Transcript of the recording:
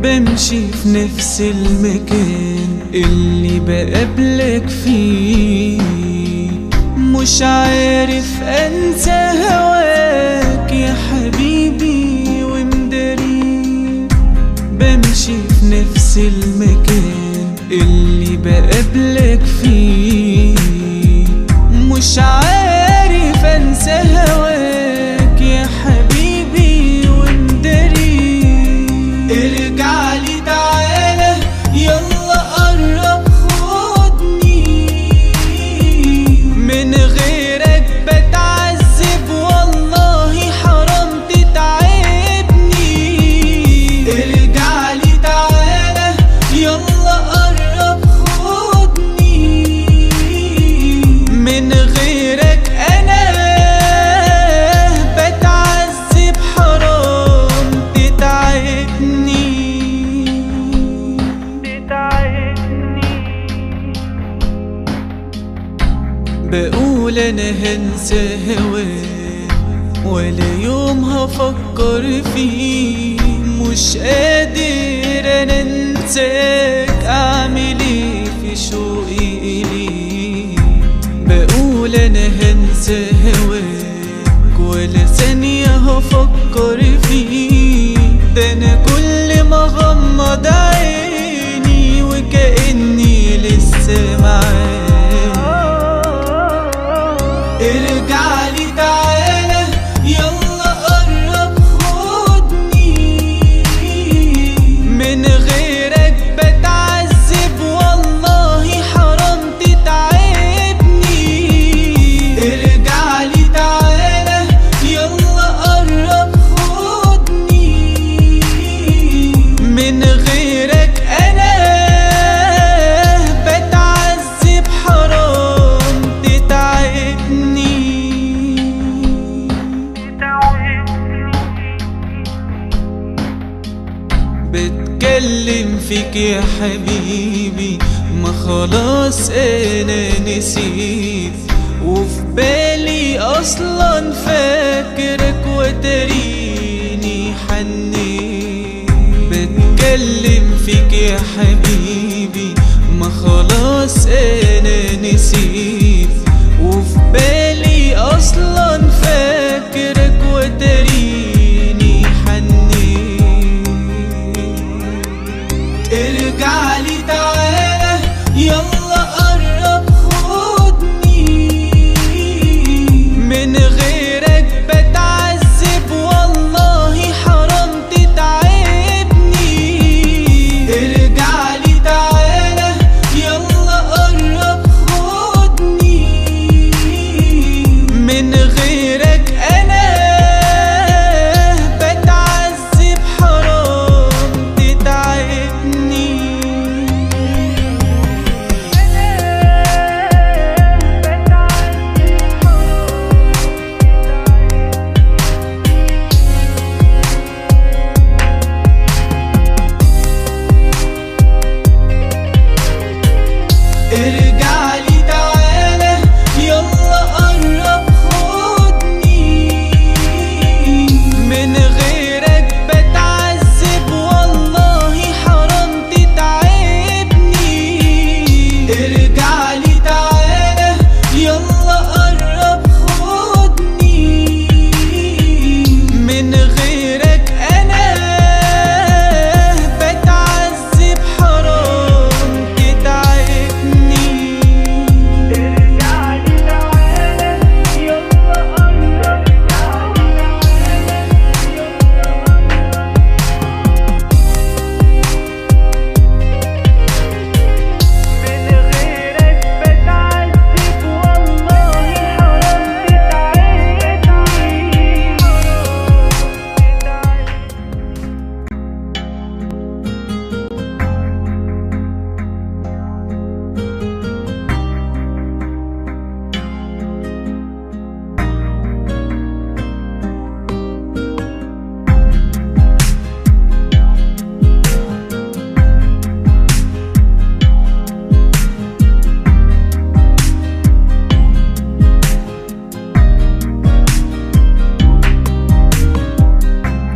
بمشي في نفس المكان اللي بقابلك فيه، مش عارف انسى هواك يا حبيبي ومداري. بمشي في نفس المكان اللي بقابلك فيه، مش عارف انسى هواك يا حبيبي ومداري. ارجع لي تعالى يلا قرب خدني، من غيرك بتعذب والله حرام تتعبني. ارجع لي تعالى يلا قرب خدني، من غيرك انا بتعذب حرام تتعبني. بقول انا هنسى هواك ولا يوم هفكر فيه، مش قادر انا انساك، اعمل ايه في شوقي اليك. بقول انا هنسى هواك ولا ثانية هفكر فيه، ده انا كل ما غمض عيني وكأني لسه معاك. ارجع لي تعالى يلا قرب خدني، من غيرك بتعذب والله حرام تتعبني. ارجع لي تعالى يلا قرب خدني، من غيرك انا بتعذب حرام تتعبني. بتكلم فيك يا حبيبي ما خلاص انا نسيت، وفي بالي اصلا فاكرك وتريني حنيت. بتكلم فيك يا حبيبي ما خلاص انا نسيت، وفي بالي اصلا فاكرك وتريني حنيت. ارجع